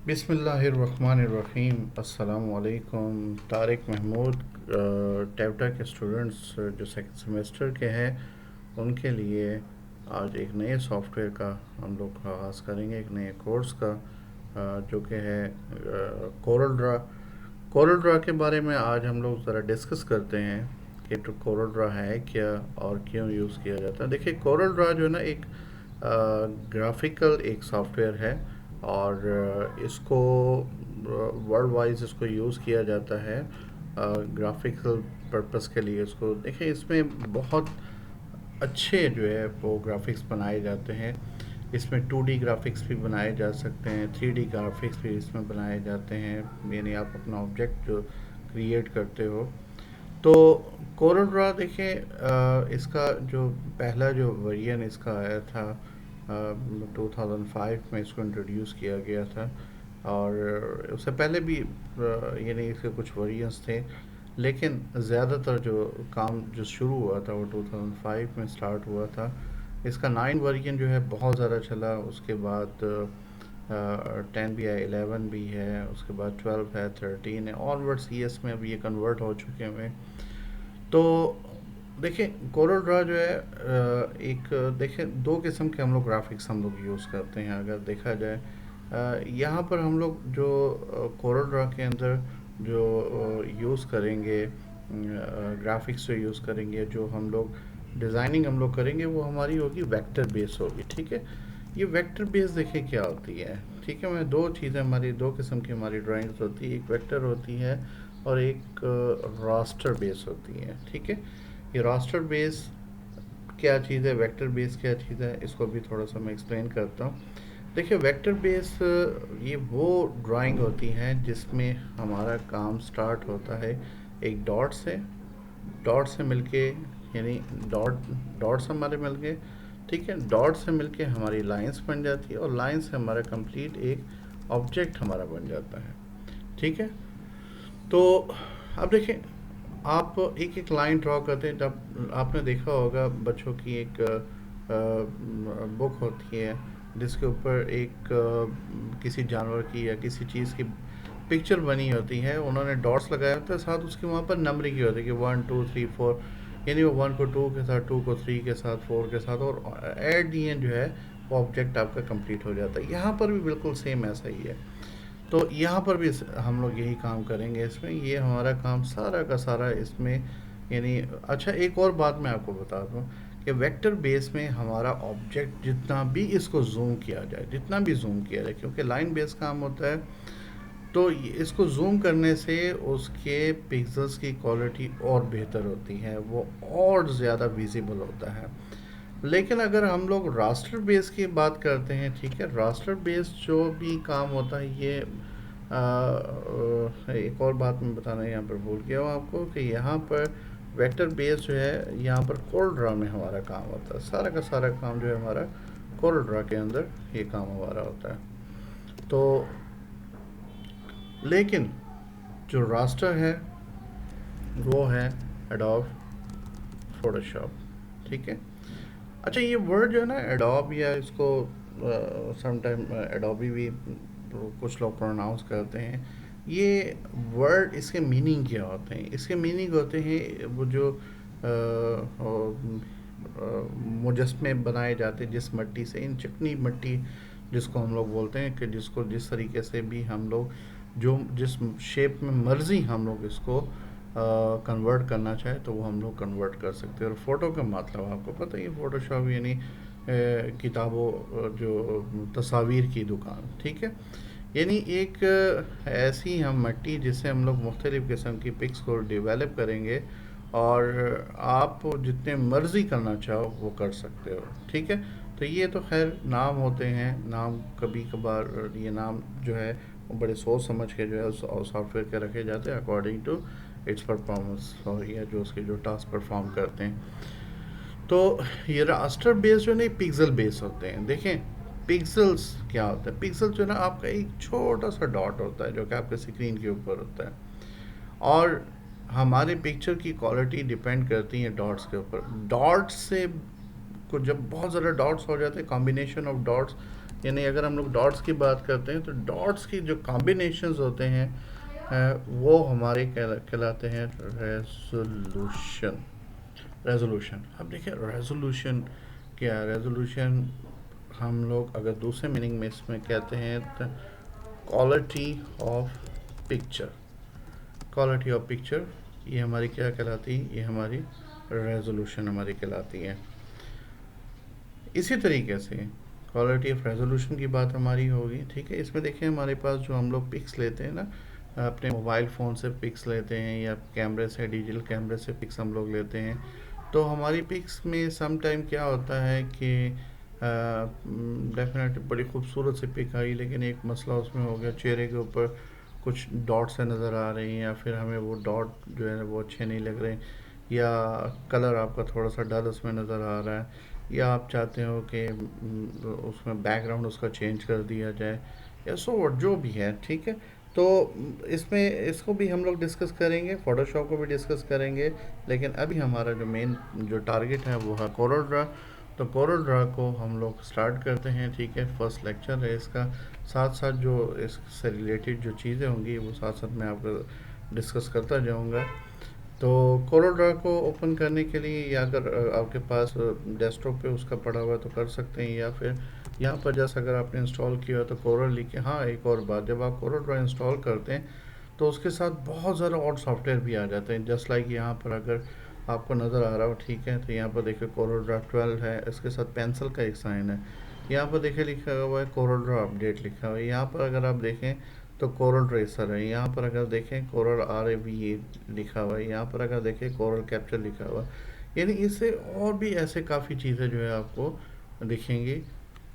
बिस्मिल्लाहिर्रहमानिर्रहीम। अस्सलामुअलैकुम। तारिक महमूद। टेवटा के स्टूडेंट्स जो सेकंड सेमेस्टर के हैं उनके लिए आज एक नए सॉफ्टवेयर का हम लोग आगाज़ करेंगे, एक नए कोर्स का, जो कि है कोरल ड्रा। कोरल ड्रा के बारे में आज हम लोग ज़रा डिस्कस करते हैं कि तो कोरल ड्रा है क्या और क्यों यूज़ किया जाता है। देखिए, कोरल ड्रा जो है ना, एक ग्राफिकल एक सॉफ्टवेयर है और इसको वर्ल्ड वाइज इसको यूज़ किया जाता है ग्राफिकल पर्पस के लिए। इसको देखिए, इसमें बहुत अच्छे जो है वो ग्राफिक्स बनाए जाते हैं। इसमें 2D ग्राफिक्स भी बनाए जा सकते हैं, 3D ग्राफिक्स भी इसमें बनाए जाते हैं, यानी आप अपना ऑब्जेक्ट जो क्रिएट करते हो। तो कोरल ड्रा देखिए, इसका जो पहला जो वर्जन इसका आया था 2005 में इसको इंट्रोड्यूस किया गया था। और उससे पहले भी यानी इसके कुछ वर्जन्स थे, लेकिन ज़्यादातर जो काम जो शुरू हुआ था वो 2005 में स्टार्ट हुआ था। इसका 9 वर्जन जो है बहुत ज़्यादा चला। उसके बाद 10 भी है, 11 भी है, उसके बाद 12 है, 13 है, ऑनवर्ड CS में अब ये कन्वर्ट हो चुके हैं। तो देखिए, कोरल ड्रा जो है एक देखिए दो किस्म के हम लोग ग्राफिक्स हम लोग यूज़ करते हैं अगर देखा जाए। यहाँ पर हम लोग जो कोरल ड्रा के अंदर जो यूज़ करेंगे, ग्राफिक्स जो यूज़ करेंगे, जो हम लोग डिज़ाइनिंग हम लोग करेंगे, वो हमारी होगी वेक्टर बेस होगी। ठीक है, ये वेक्टर बेस देखिए क्या होती है। ठीक है, मैं दो चीज़ें, हमारी दो किस्म की हमारी ड्राइंग्स होती है, एक वेक्टर होती है और एक रास्टर बेस होती है। ठीक है, ये रास्टर बेस क्या चीज़ है, वेक्टर बेस क्या चीज़ है, इसको भी थोड़ा सा मैं एक्सप्लेन करता हूँ। देखिए, वेक्टर बेस ये वो ड्राइंग होती है जिसमें हमारा काम स्टार्ट होता है एक डॉट से मिलके, यानी डॉट्स हमारे मिल गए। ठीक है, डॉट से मिलके हमारी लाइंस बन जाती है और लाइन से हमारा कंप्लीट एक ऑब्जेक्ट हमारा बन जाता है। ठीक है, तो अब देखिए, आप एक एक लाइन ड्रॉ करते हैं। जब आपने देखा होगा बच्चों की एक बुक होती है जिसके ऊपर एक किसी जानवर की या किसी चीज़ की पिक्चर बनी होती है, उन्होंने डॉट्स लगाया होता है, साथ उसके वहाँ पर नंबरिंग की होती है कि 1 2 3 4, यानी वो 1 को 2 के साथ, 2 को 3 के साथ, 4 के साथ, और एट दी एंड जो है वो ऑब्जेक्ट आपका कंप्लीट हो जाता है। यहाँ पर भी बिल्कुल सेम ऐसा ही है। तो यहाँ पर भी हम लोग यही काम करेंगे इसमें, ये हमारा काम सारा का सारा इसमें, यानी अच्छा एक और बात मैं आपको बता दूँ कि वेक्टर बेस में हमारा ऑब्जेक्ट जितना भी इसको जूम किया जाए, जितना भी जूम किया जाए, क्योंकि लाइन बेस काम होता है, तो इसको जूम करने से उसके पिक्सल्स की क्वालिटी और बेहतर होती है, वो और ज़्यादा विजिबल होता है। लेकिन अगर हम लोग रास्टर बेस की बात करते हैं, ठीक है, रास्टर बेस जो भी काम होता है, ये एक और बात मैं बताना यहाँ पर भूल गया हूँ आपको कि यहाँ पर वेक्टर बेस जो है, यहाँ पर कोरल ड्रा में हमारा काम होता है, सारा का सारा काम जो है हमारा कोरल ड्रा के अंदर ये काम हमारा होता है। तो लेकिन जो रास्टर है वो है एडोब फोटोशॉप। ठीक है, अच्छा ये वर्ड जो है ना एडोब, या इसको समटाइम एडोबी भी कुछ लोग प्रोनाउंस करते हैं, ये वर्ड इसके मीनिंग क्या होते हैं? इसके मीनिंग होते हैं वो जो मुजस्मे बनाए जाते हैं जिस मिट्टी से, इन चिकनी मिट्टी जिसको हम लोग बोलते हैं, कि जिसको जिस तरीके से भी हम लोग जो जिस शेप में मर्ज़ी हम लोग इसको कन्वर्ट करना चाहे तो वो हम लोग कन्वर्ट कर सकते हैं। और फ़ोटो का मतलब आपको पता ही है, फ़ोटोशॉप यानी किताबों जो तस्वीर की दुकान। ठीक है, यानी एक ऐसी हम मिट्टी जिससे हम लोग मुख्तलिफ़ किस्म की पिक्स को डेवलप करेंगे और आप जितने मर्ज़ी करना चाहो वो कर सकते हो। ठीक है, तो ये तो खैर नाम होते हैं, नाम कभी कभार ये नाम जो है वो बड़े सोच समझ के जो है उस सॉफ्टवेयर के रखे जाते हैं अकॉर्डिंग टू इट्स परफॉर्मेंस, और या जो उसके जो टास्क परफॉर्म करते हैं। तो ये रास्टर बेस जो नहीं, पिक्सल बेस होते हैं। देखें, पिक्सल्स क्या होता है, पिक्सल जो है ना आपका एक छोटा सा डॉट होता है जो कि आपके स्क्रीन के ऊपर होता है, और हमारे पिक्चर की क्वालिटी डिपेंड करती है डॉट्स के ऊपर। डॉट्स से को जब बहुत ज़्यादा डॉट्स हो जाते हैं, कॉम्बिनेशन ऑफ डॉट्स यानी अगर हम लोग डॉट्स की बात करते हैं तो डॉट्स की जो कॉम्बिनेशंस होते हैं वो हमारे कहलाते हैं रेजोल्यूशन। रेजोल्यूशन, अब देखिए रेजोल्यूशन क्या है। रेजोल्यूशन हम लोग अगर दूसरे मीनिंग में इसमें कहते हैं तो quality of picture. Quality of picture ये हमारी क्या कहलाती है, ये हमारी रेजोल्यूशन हमारी कहलाती है। इसी तरीके से क्वालिटी ऑफ रेजोल्यूशन की बात हमारी होगी, ठीक है। इसमें देखिए हमारे पास जो हम लोग पिक्स लेते हैं ना, अपने मोबाइल फ़ोन से पिक्स लेते हैं या कैमरे से, डिजिटल कैमरे से पिक्स हम लोग लेते हैं, तो हमारी पिक्स में सम टाइम क्या होता है कि डेफिनेटली बड़ी खूबसूरत सी पिक आई, लेकिन एक मसला उसमें हो गया, चेहरे के ऊपर कुछ डॉट से नज़र आ रही हैं या फिर हमें वो डॉट जो है वो अच्छे नहीं लग रहे, या कलर आपका थोड़ा सा डल उसमें नज़र आ रहा है, या आप चाहते हो कि उसमें बैकग्राउंड उसका चेंज कर दिया जाए, या सो जो भी है, ठीक है। तो इसमें इसको भी हम लोग डिस्कस करेंगे, फ़ोटोशॉप को भी डिस्कस करेंगे, लेकिन अभी हमारा जो मेन जो टारगेट है वो है कोरल ड्रा। तो कोरल ड्रा को हम लोग स्टार्ट करते हैं, ठीक है। फर्स्ट लेक्चर है इसका, साथ साथ जो इससे रिलेटेड जो चीज़ें होंगी वो साथ साथ मैं आपको डिस्कस करता जाऊंगा। तो कोरल ड्रा को ओपन करने के लिए, या अगर आपके पास डेस्कटॉप पे उसका पड़ा हुआ है तो कर सकते हैं, या फिर यहाँ पर जैसे अगर आपने इंस्टॉल किया तो कोरल लिखे। हाँ, एक और बात, जब आप कोरल ड्रा इंस्टॉल करते हैं तो उसके साथ बहुत ज़्यादा और सॉफ्टवेयर भी आ जाते हैं, जस्ट लाइक यहाँ पर अगर आपको नज़र आ रहा हो, ठीक है। तो यहाँ पर देखिए कोरल ड्रा 12 है, इसके साथ पेंसिल का एक साइन है। यहाँ पर देखिए लिखा हुआ है कोरल ड्रा अपडेट लिखा हुआ है। यहाँ पर अगर आप देखें तो कोरल ट्रेसर है। यहाँ पर अगर देखें कोरल RAV लिखा हुआ है। यहाँ पर अगर देखें कोरल कैप्चर लिखा हुआ है। यानी इससे और भी ऐसे काफ़ी चीज़ें जो है आपको दिखेंगी।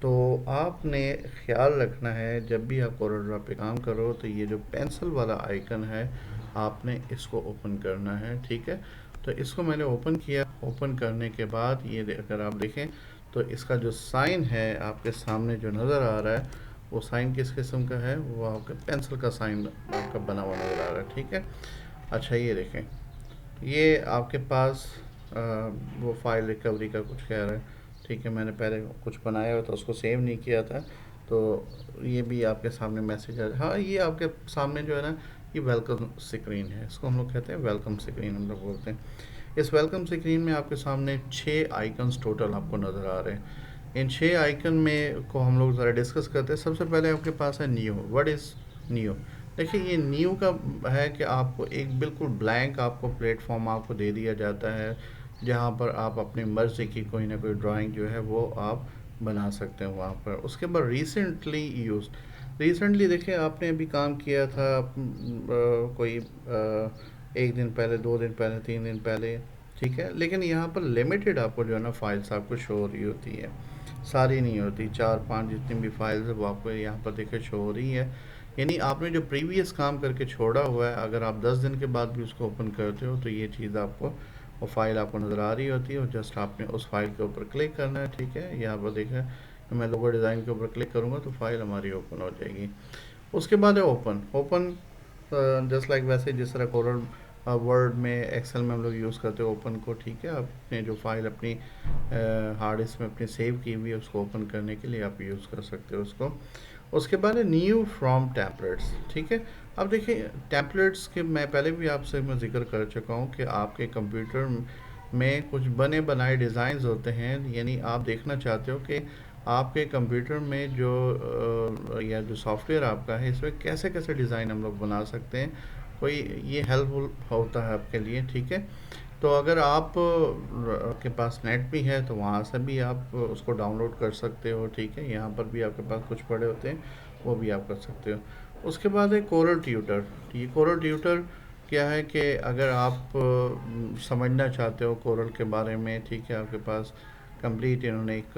तो आपने ख्याल रखना है जब भी आप कोरल ड्रा पे काम करो तो ये जो पेंसिल वाला आइकन है आपने इसको ओपन करना है, ठीक है। तो इसको मैंने ओपन किया। ओपन करने के बाद ये अगर आप देखें तो इसका जो साइन है आपके सामने जो नज़र आ रहा है, वो साइन किस किस्म का है, वो आपका पेंसिल का साइन आपका बना हुआ नज़र आ रहा है, ठीक है। अच्छा, ये देखें, ये आपके पास वो फाइल रिकवरी का कुछ कह रहा है, ठीक है। मैंने पहले कुछ बनाया हुआ था, उसको सेव नहीं किया था, तो ये भी आपके सामने मैसेज आ। हाँ, ये आपके सामने जो है ना, ये वेलकम स्क्रीन है, इसको हम लोग कहते हैं वेलकम स्क्रीन, हम लोग बोलते हैं। इस वेलकम स्क्रीन में आपके सामने 6 आइकन्स टोटल आपको नज़र आ रहे हैं। इन 6 आइकन में को हम लोग ज़रा डिस्कस करते हैं। सबसे पहले आपके पास है न्यू। What is new? देखिए, ये न्यू का है कि आपको एक बिल्कुल ब्लैंक आपको प्लेटफॉर्म आपको दे दिया जाता है, जहाँ पर आप अपनी मर्ज़ी की कोई ना कोई ड्राइंग जो है वो आप बना सकते हैं वहाँ पर। उसके बाद रिसेंटली यूज। रिसेंटली देखिए, आपने अभी काम किया था कोई 1 दिन पहले, 2 दिन पहले, 3 दिन पहले, ठीक है। लेकिन यहाँ पर लिमिटेड आपको जो है ना फाइल्स आपको शो हो रही होती है, सारी नहीं होती। 4-5 जितनी भी फाइल्स है वो आपको यहाँ पर देखिए शो हो रही है। यानी आपने जो प्रीवियस काम करके छोड़ा हुआ है, अगर आप 10 दिन के बाद भी उसको ओपन करते हो तो ये चीज़ आपको, वो फाइल आपको नज़र आ रही होती है, और जस्ट आपने उस फाइल के ऊपर क्लिक करना है, ठीक है। यहाँ पर देखें, मैं लोगो डिज़ाइन के ऊपर क्लिक करूँगा तो फाइल हमारी ओपन हो जाएगी। उसके बाद है ओपन। ओपन जस्ट लाइक वैसे जिस तरह कोरल वर्ड में, एक्सेल में हम लोग यूज़ करते हैं ओपन को, ठीक है। आपने जो फाइल अपनी हार्ड डिस्क में अपनी सेव की हुई है उसको ओपन करने के लिए आप यूज़ कर सकते हो उसको। उसके बाद है न्यू फ्रॉम टेम्पलेट्स, ठीक है। अब देखिए, टेम्पलेट्स के मैं पहले भी आपसे मैं जिक्र कर चुका हूँ कि आपके कंप्यूटर में कुछ बने बनाए डिज़ाइंस होते हैं। यानी आप देखना चाहते हो कि आपके कंप्यूटर में जो या जो सॉफ्टवेयर आपका है इसमें कैसे कैसे डिज़ाइन हम लोग बना सकते हैं, कोई ये हेल्पफुल होता है आपके लिए, ठीक है। तो अगर आप के पास नेट भी है तो वहाँ से भी आप उसको डाउनलोड कर सकते हो, ठीक है। यहाँ पर भी आपके पास कुछ पड़े होते हैं, वो भी आप कर सकते हो। उसके बाद है कोरल ट्यूटर। ये कोरल ट्यूटर क्या है कि अगर आप समझना चाहते हो कोरल के बारे में, ठीक है, आपके पास कंप्लीट इन्होंने एक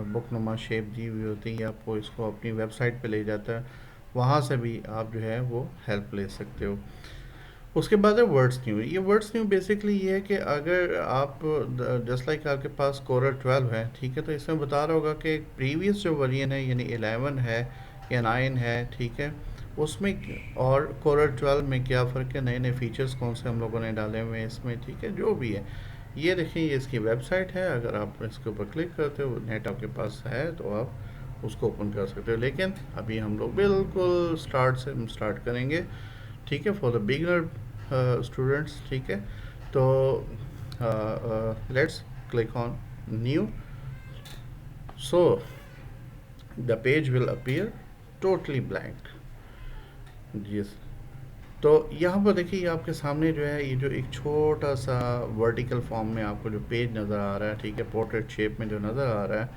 बुक नुमा शेप दी हुई होती है, आपको इसको अपनी वेबसाइट पे ले जाता है, वहाँ से भी आप जो है वो हेल्प ले सकते हो। उसके बाद है वर्ड्स न्यू। ये वर्ड्स न्यू बेसिकली ये है कि अगर आप जस्ट लाइक आपके पास कोरल 12 है, ठीक है, तो इसमें बता रहा होगा कि प्रीवियस जो वर्जन है यानी 11 है या 9 है, ठीक है, उसमें और कोरल 12 में क्या फ़र्क है, नए नए फीचर्स कौन से हम लोगों ने डाले हुए हैं इसमें, ठीक है, जो भी है। ये देखिए, ये इसकी वेबसाइट है, अगर आप इसके ऊपर क्लिक करते हो, नेट आपके पास है तो आप उसको ओपन कर सकते हो। लेकिन अभी हम लोग बिल्कुल स्टार्ट से स्टार्ट करेंगे, ठीक है, फॉर द बिगनर स्टूडेंट्स, ठीक है। तो let's click on new, so the page will appear totally blank. जी, तो यहाँ पर देखिए, ये आपके सामने जो है, ये जो एक छोटा सा वर्टिकल फॉर्म में आपको जो पेज नज़र आ रहा है, ठीक है, पोर्ट्रेट शेप में जो नज़र आ रहा है,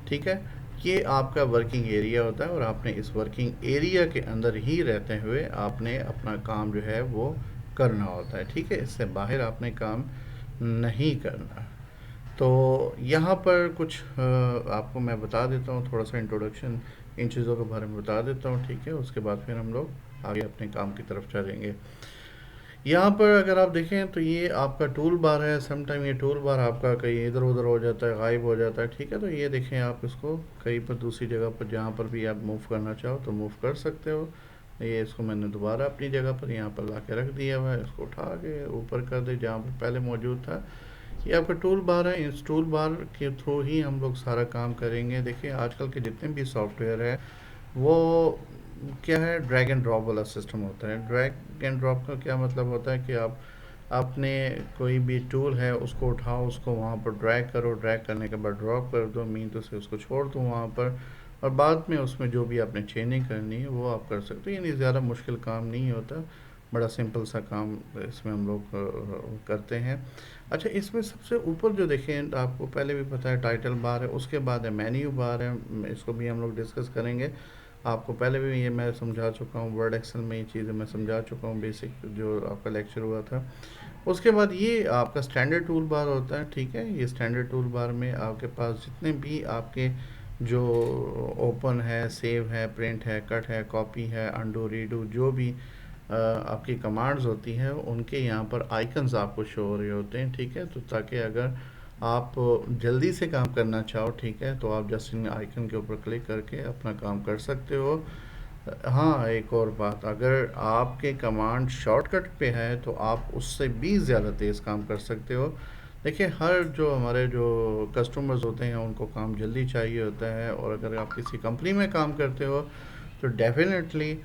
ठीक है, ये आपका वर्किंग एरिया होता है। और आपने इस वर्किंग एरिया के अंदर ही रहते हुए आपने अपना काम जो है वो करना होता है, ठीक है। इससे बाहर आपने काम नहीं करना। तो यहाँ पर कुछ आपको मैं बता देता हूँ, थोड़ा सा इंट्रोडक्शन इन चीज़ों के बारे में बता देता हूँ, ठीक है। उसके बाद फिर हम लोग आगे अपने काम की तरफ चलेंगे। यहाँ पर अगर आप देखें तो ये आपका टूल बार है। सम टाइम ये टूल बार आपका कहीं इधर उधर हो जाता है, गायब हो जाता है, ठीक है। तो ये देखें, आप इसको कहीं पर दूसरी जगह पर जहाँ पर भी आप मूव करना चाहो तो मूव कर सकते हो। ये इसको मैंने दोबारा अपनी जगह पर यहाँ पर ला के रख दिया हुआ है। इसको उठा के ऊपर कर दे जहाँ पर पहले मौजूद था। ये आपका टूल बार है। इस टूल बार के थ्रू ही हम लोग सारा काम करेंगे। देखिए, आजकल के जितने भी सॉफ्टवेयर है वो क्या है, ड्रैग एंड ड्रॉप वाला सिस्टम होता है। ड्रैग एंड ड्रॉप का क्या मतलब होता है कि आप आपने कोई भी टूल है उसको उठाओ, उसको वहाँ पर ड्रैग करो, ड्रैग करने के बाद ड्रॉप कर दो, मीन तो से उसको छोड़ दो वहाँ पर, और बाद में उसमें जो भी आपने चेंजिंग करनी है वो आप कर सकते हो। यानी ज़्यादा मुश्किल काम नहीं होता, बड़ा सिंपल सा काम इसमें हम लोग करते हैं। अच्छा, इसमें सबसे ऊपर जो देखें, आपको पहले भी पता है टाइटल बार है, उसके बाद है मेन्यू बार है। इसको भी हम लोग डिस्कस करेंगे। आपको पहले भी ये मैं समझा चुका हूँ, वर्ड एक्सेल में ये चीज़ें मैं समझा चुका हूँ, बेसिक जो आपका लेक्चर हुआ था। उसके बाद ये आपका स्टैंडर्ड टूल बार होता है, ठीक है। ये स्टैंडर्ड टूल बार में आपके पास जितने भी आपके जो ओपन है, सेव है, प्रिंट है, कट है, कॉपी है, अंडू, रीडू, जो भी आपकी कमांड्स होती हैं, उनके यहाँ पर आइकन्स आपको शो हो रहे होते हैं, ठीक है। तो ताकि अगर आप जल्दी से काम करना चाहो, ठीक है, तो आप जस्ट इन आइकन के ऊपर क्लिक करके अपना काम कर सकते हो। हाँ, एक और बात, अगर आपके कमांड शॉर्टकट पे है तो आप उससे भी ज़्यादा तेज़ काम कर सकते हो। देखिए, हर जो हमारे जो कस्टमर्स होते हैं उनको काम जल्दी चाहिए होता है, और अगर आप किसी कंपनी में काम करते हो तो डेफिनेटली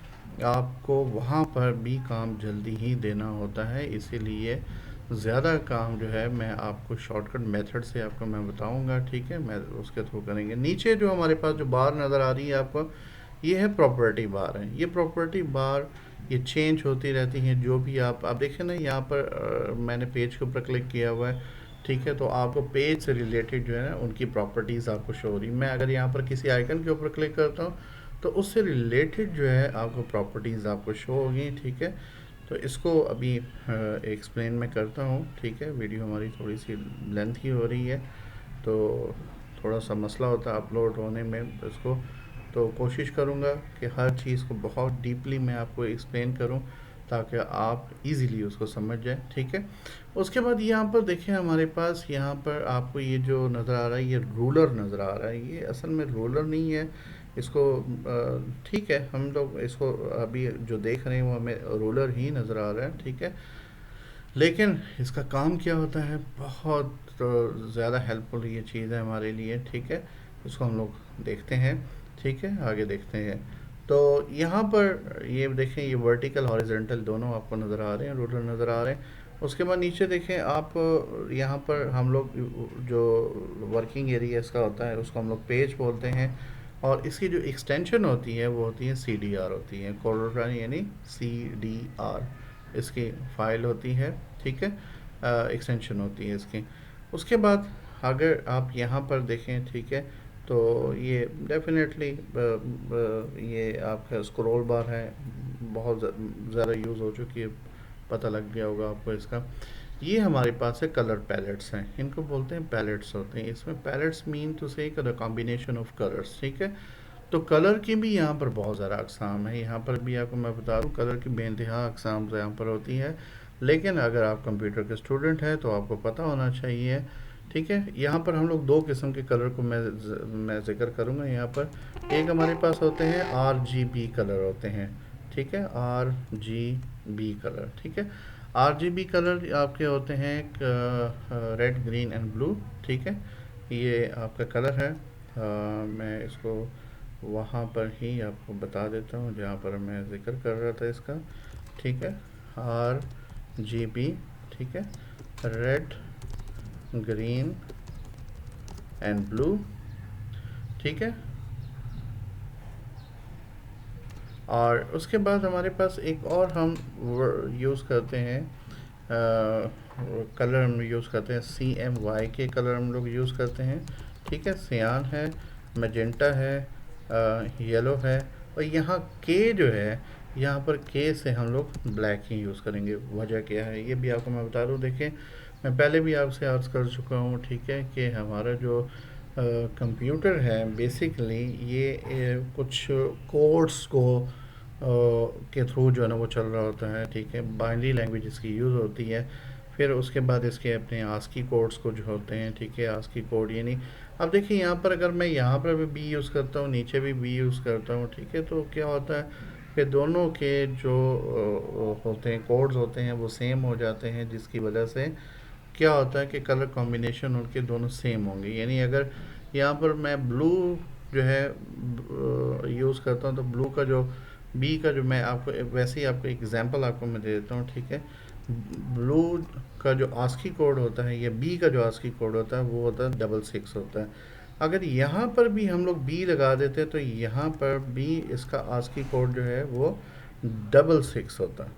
आपको वहाँ पर भी काम जल्दी ही देना होता है। इसीलिए ज़्यादा काम जो है मैं आपको शॉर्टकट मेथड से आपको मैं बताऊंगा, ठीक है। मैं उसके थ्रू करेंगे। नीचे जो हमारे पास जो बार नज़र आ रही है आपको, ये है प्रॉपर्टी बार है। ये प्रॉपर्टी बार ये चेंज होती रहती हैं। जो भी आप देखें ना, यहाँ पर मैंने पेज के ऊपर क्लिक किया हुआ है, ठीक है। तो आपको पेज से रिलेटेड जो है ना उनकी प्रॉपर्टीज़ आपको शो हो रही। मैं अगर यहाँ पर किसी आइकन के ऊपर क्लिक करता हूँ तो उससे रिलेटेड जो है आपको प्रॉपर्टीज़ आपको शो होगी, ठीक है। तो इसको अभी एक्सप्लेन मैं करता हूँ, ठीक है। वीडियो हमारी थोड़ी सी लेंथ ही हो रही है, तो थोड़ा सा मसला होता है अपलोड होने में इसको। तो कोशिश करूँगा कि हर चीज़ को बहुत डीपली मैं आपको एक्सप्लेन करूँ ताकि आप इजीली उसको समझ जाएं, ठीक है। उसके बाद यहाँ पर देखें, हमारे पास यहाँ पर आपको ये जो नज़र आ रहा है, ये रूलर नज़र आ रहा है। ये असल में रूलर नहीं है, इसको ठीक है, हम लोग इसको अभी जो देख रहे हैं वो हमें रूलर ही नज़र आ रहा है, ठीक है। लेकिन इसका काम क्या होता है, बहुत ज़्यादा हेल्पफुल ये चीज़ है हमारे लिए, ठीक है। इसको हम लोग देखते हैं, ठीक है, आगे देखते हैं। तो यहाँ पर ये देखें, ये वर्टिकल हॉरिजेंटल दोनों आपको नज़र आ रहे हैं, रूलर नज़र आ रहे हैं। उसके बाद नीचे देखें आप, यहाँ पर हम लोग जो वर्किंग एरिया इसका होता है उसको हम लोग पेज बोलते हैं। और इसकी जो एक्सटेंशन होती है वो होती है CDR होती है, कोलोन यानी CDR इसकी फ़ाइल होती है, ठीक है। एक्सटेंशन होती है इसकी। उसके बाद अगर आप यहाँ पर देखें, ठीक है, तो ये डेफिनेटली ये आपका स्क्रॉल बार है, बहुत ज़्यादा यूज़ हो चुकी है, पता लग गया होगा आपको इसका। ये हमारे पास है कलर पैलेट्स हैं, इनको बोलते हैं पैलेट्स होते हैं। इसमें पैलेट्स मीन टू से द कॉम्बिनेशन ऑफ कलर्स, ठीक है। तो कलर की भी यहाँ पर बहुत ज़्यादा अक़साम है। यहाँ पर भी आपको मैं बता दूँ, कलर की बेइंतहा अक़साम यहाँ पर होती है। लेकिन अगर आप कंप्यूटर के स्टूडेंट हैं तो आपको पता होना चाहिए, ठीक है। यहाँ पर हम लोग दो किस्म के कलर को मैं ज़िक्र करूँगा यहाँ पर। एक हमारे पास होते हैं RGB कलर होते हैं, ठीक है, RGB कलर, ठीक है। RGB कलर आपके होते हैं रेड, ग्रीन एंड ब्लू, ठीक है। ये आपका कलर है। मैं इसको वहाँ पर ही आपको बता देता हूँ जहाँ पर मैं ज़िक्र कर रहा था इसका, ठीक है। RGB, ठीक है, रेड, ग्रीन एंड ब्लू, ठीक है। और उसके बाद हमारे पास एक और हम यूज़ करते हैं, कलर हम यूज़ करते हैं, CMYK कलर हम लोग यूज़ करते हैं, ठीक है। सियान है, मैजेंटा है, येलो है, और यहाँ के जो है, यहाँ पर के से हम लोग ब्लैक ही यूज़ करेंगे। वजह क्या है ये भी आपको मैं बता दूँ। देखें, मैं पहले भी आपसे अर्ज़ कर चुका हूँ, ठीक है, कि हमारा जो कंप्यूटर है बेसिकली ये कुछ कोड्स को के थ्रू जो है ना वो चल रहा होता है, ठीक है। बाइनरी लैंग्वेज इसकी यूज़ होती है। फिर उसके बाद इसके अपने आस्की कोड्स को जो होते हैं, ठीक है, आस्की कोड यानी अब देखिए यहाँ पर अगर मैं यहाँ पर भी बी यूज़ करता हूँ, नीचे भी बी यूज़ करता हूँ, ठीक है, तो क्या होता है फिर दोनों के जो होते हैं कोड्स होते हैं वो सेम हो जाते हैं, जिसकी वजह से क्या होता है कि कलर कॉम्बिनेशन उनके दोनों सेम होंगे। यानी अगर यहाँ पर मैं ब्लू जो है यूज़ करता हूँ तो ब्लू का जो बी का जो मैं आपको वैसे ही आपको एग्जांपल आपको मैं दे देता हूँ, ठीक है। ब्लू का जो आस्की कोड होता है या बी का जो आस्की कोड होता है वो होता है 66 होता है। अगर यहाँ पर भी हम लोग बी लगा देते तो यहाँ पर बी इसका आस्की कोड जो है वो 66 होता है।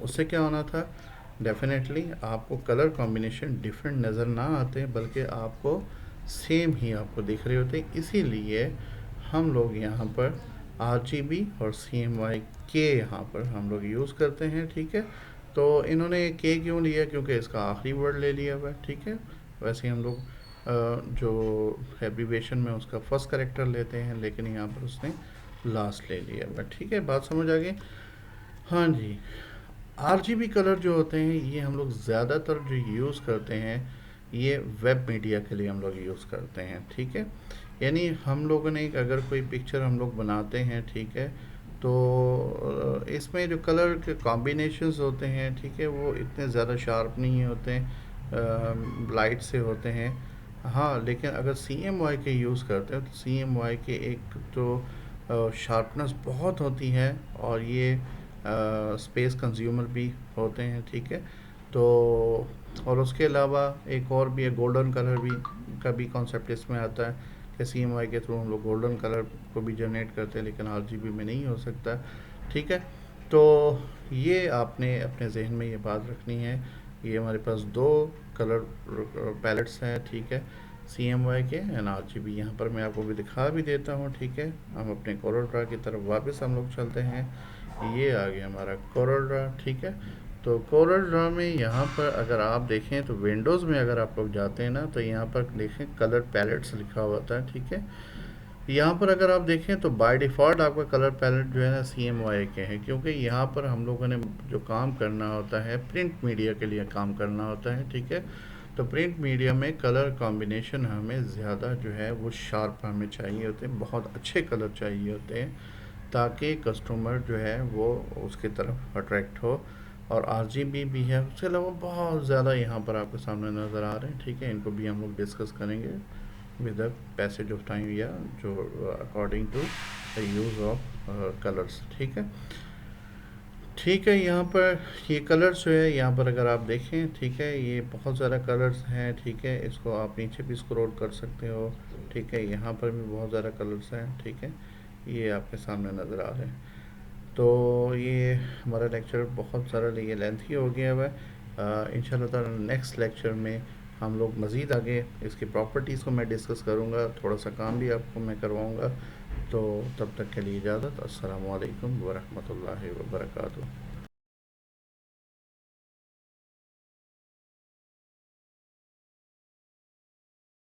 उससे क्या होना था, डेफिनेटली आपको कलर कॉम्बिनेशन डिफरेंट नज़र ना आते बल्कि आपको सेम ही आपको दिख रहे होते। इसीलिए हम लोग यहाँ पर RGB और CMYK यहाँ पर हम लोग यूज़ करते हैं, ठीक है। तो इन्होंने के क्यों लिया, क्योंकि इसका आखिरी वर्ड ले लिया हुआ है, ठीक है। वैसे हम लोग जो एब्रीवेशन में उसका फर्स्ट करेक्टर लेते हैं, लेकिन यहाँ पर उसने लास्ट ले लिया हुआ है, ठीक है। बात समझ आ गई? हाँ जी। RGB कलर जो होते हैं ये हम लोग ज़्यादातर जो यूज़ करते हैं ये वेब मीडिया के लिए हम लोग यूज़ करते हैं, ठीक है। यानी हम लोगों ने अगर कोई पिक्चर हम लोग बनाते हैं, ठीक है, तो इसमें जो कलर के कॉम्बिनेशंस होते हैं, ठीक है, वो इतने ज़्यादा शार्प नहीं होते, लाइट से होते हैं। हाँ, लेकिन अगर CMYK यूज़ करते हैं तो CMYK एक तो शार्पनेस बहुत होती है और ये स्पेस कंज्यूमर भी होते हैं, ठीक है। तो और उसके अलावा एक और भी है, गोल्डन कलर भी का भी कॉन्सेप्ट इसमें आता है कि CMYK के थ्रू हम लोग गोल्डन कलर को भी जनरेट करते हैं, लेकिन RGB में नहीं हो सकता, ठीक है। तो ये आपने अपने जहन में ये बात रखनी है। ये हमारे पास दो कलर पैलेट्स हैं, ठीक है, CMYK एंड RGB। यहाँ पर मैं आपको भी दिखा भी देता हूँ, ठीक है। हम अपने कोरल ड्रा की तरफ वापस हम लोग चलते हैं। ये आ गया हमारा कोरल ड्रा, ठीक है। तो कोरल ड्रा में यहाँ पर अगर आप देखें तो विंडोज़ में अगर आप लोग जाते हैं ना तो यहाँ पर देखें कलर पैलेट्स लिखा हुआ होता है, ठीक है। यहाँ पर अगर आप देखें तो बाय डिफ़ॉल्ट आपका कलर पैलेट जो है ना CMYK है, क्योंकि यहाँ पर हम लोगों ने जो काम करना होता है प्रिंट मीडिया के लिए काम करना होता है, ठीक है। तो प्रिंट मीडिया में कलर कॉम्बिनेशन हमें ज़्यादा जो है वो शार्प हमें चाहिए होते हैं, बहुत अच्छे कलर चाहिए होते हैं ताकि कस्टमर जो है वो उसकी तरफ अट्रैक्ट हो। और RGB भी है, उसके अलावा बहुत ज़्यादा यहाँ पर आपके सामने नज़र आ रहे हैं, ठीक है। इनको भी हम लोग डिस्कस करेंगे with the passage of time या जो according to the use of colours, ठीक है। ठीक है, यहाँ पर ये कलर्स जो है यहाँ पर अगर आप देखें, ठीक है, ये बहुत ज़्यादा कलर्स हैं, ठीक है। इसको आप नीचे भी स्क्रॉल कर सकते हो, ठीक है। यहाँ पर भी बहुत ज़्यादा कलर्स हैं, ठीक है, ये आपके सामने नज़र आ रहे हैं। तो ये हमारा लेक्चर बहुत सारा ये लेंथी हो गया हुआ है। इंशाल्लाह ताला नेक्स्ट लेक्चर में हम लोग मज़ीद आगे इसकी प्रॉपर्टीज़ को मैं डिस्कस करूँगा, थोड़ा सा काम भी आपको मैं करवाऊँगा। तो तब तक के लिए इजाज़त। अस्सलामु अलैकुम व रहमतुल्लाहि व बरकातुहू।